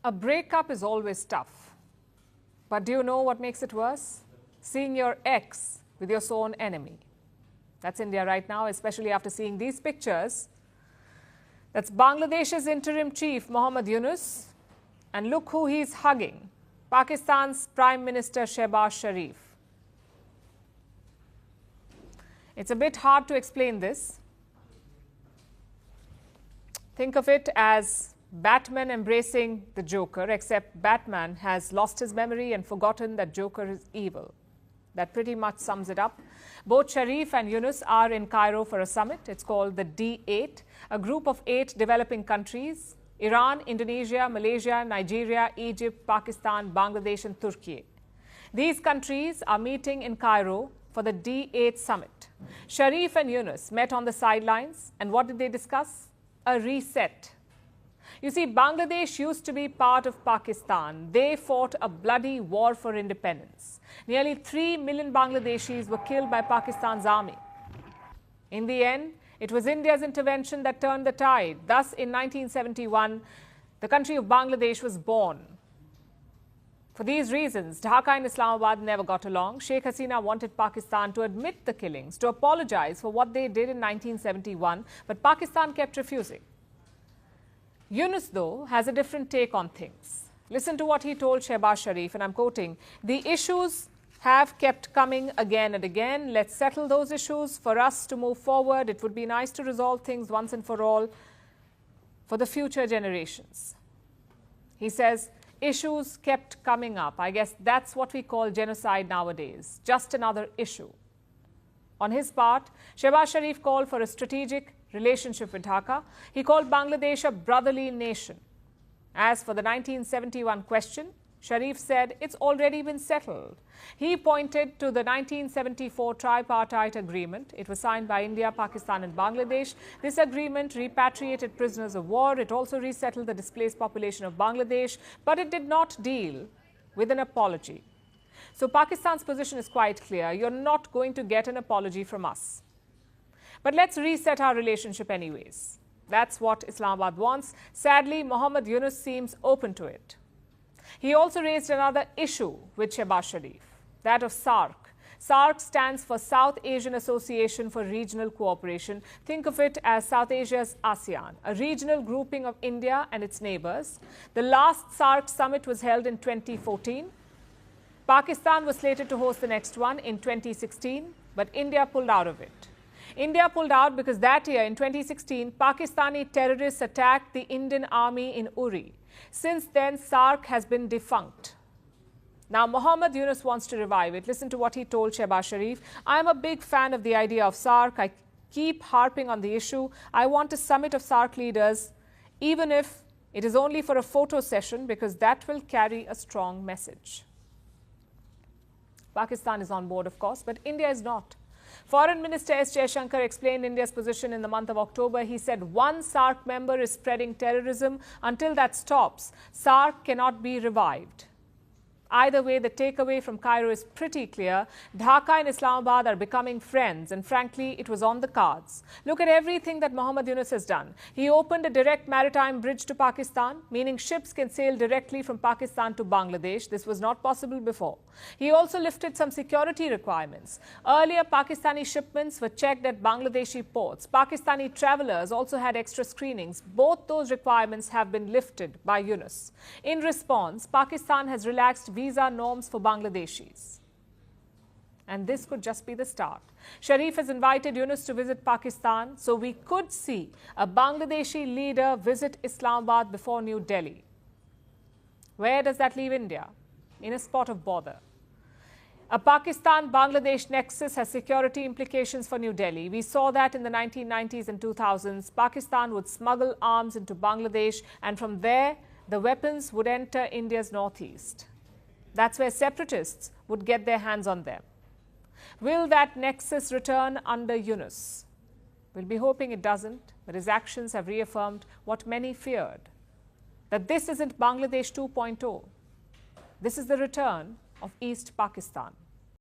A breakup is always tough. But do you know what makes it worse? Seeing your ex with your sworn enemy. That's India right now, especially after seeing these pictures. That's Bangladesh's interim chief, Mohammad Yunus. And look who he's hugging. Pakistan's Prime Minister Shehbaz Sharif. It's a bit hard to explain this. Think of it as Batman embracing the Joker, except Batman has lost his memory and forgotten that Joker is evil. That pretty much sums it up. Both Sharif and Yunus are in Cairo for a summit. It's called the D8, a group of 8 developing countries: Iran, Indonesia, Malaysia, Nigeria, Egypt, Pakistan, Bangladesh and Turkey. These countries are meeting in Cairo for the D8 summit. Sharif and Yunus met on the sidelines, and what did they discuss? A reset. You see, Bangladesh used to be part of Pakistan. They fought a bloody war for independence. Nearly 3 million Bangladeshis were killed by Pakistan's army. In the end, it was India's intervention that turned the tide. Thus, in 1971, the country of Bangladesh was born. For these reasons, Dhaka and Islamabad never got along. Sheikh Hasina wanted Pakistan to admit the killings, to apologize for what they did in 1971, but Pakistan kept refusing. Yunus, though, has a different take on things. Listen to what he told Shehbaz Sharif, and I'm quoting, "The issues have kept coming again and again. Let's settle those issues. For us to move forward, it would be nice to resolve things once and for all for the future generations." He says, issues kept coming up. I guess that's what we call genocide nowadays. Just another issue. On his part, Shehbaz Sharif called for a strategic relationship with Dhaka. He called Bangladesh a brotherly nation. As for the 1971 question, Sharif said it's already been settled. He pointed to the 1974 tripartite agreement. It was signed by India, Pakistan and Bangladesh. This agreement repatriated prisoners of war. It also resettled the displaced population of Bangladesh, but it did not deal with an apology. So Pakistan's position is quite clear. You're not going to get an apology from us. But let's reset our relationship anyways. That's what Islamabad wants. Sadly, Mohammad Yunus seems open to it. He also raised another issue with Shehbaz Sharif, that of SAARC. SAARC stands for South Asian Association for Regional Cooperation. Think of it as South Asia's ASEAN, a regional grouping of India and its neighbors. The last SAARC summit was held in 2014. Pakistan was slated to host the next one in 2016, but India pulled out of it. India pulled out because that year, in 2016, Pakistani terrorists attacked the Indian army in Uri. Since then, SAARC has been defunct. Now, Mohammad Yunus wants to revive it. Listen to what he told Shehbaz Sharif. "I'm a big fan of the idea of SAARC. I keep harping on the issue. I want a summit of SAARC leaders, even if it is only for a photo session, because that will carry a strong message." Pakistan is on board, of course, but India is not. Foreign Minister S. Jaishankar explained India's position in the month of October. He said one SAARC member is spreading terrorism. Until that stops, SAARC cannot be revived. Either way, the takeaway from Cairo is pretty clear. Dhaka and Islamabad are becoming friends, and frankly, it was on the cards. Look at everything that Mohammad Yunus has done. He opened a direct maritime bridge to Pakistan, meaning ships can sail directly from Pakistan to Bangladesh. This was not possible before. He also lifted some security requirements. Earlier, Pakistani shipments were checked at Bangladeshi ports. Pakistani travelers also had extra screenings. Both those requirements have been lifted by Yunus. In response, Pakistan has relaxed visa norms for Bangladeshis. And this could just be the start. Sharif has invited Yunus to visit Pakistan, so we could see a Bangladeshi leader visit Islamabad before New Delhi. Where does that leave India? In a spot of bother. A Pakistan-Bangladesh nexus has security implications for New Delhi. We saw that in the 1990s and 2000s. Pakistan would smuggle arms into Bangladesh, and from there, the weapons would enter India's northeast. That's where separatists would get their hands on them. Will that nexus return under Yunus? We'll be hoping it doesn't, but his actions have reaffirmed what many feared, that this isn't Bangladesh 2.0. This is the return of East Pakistan.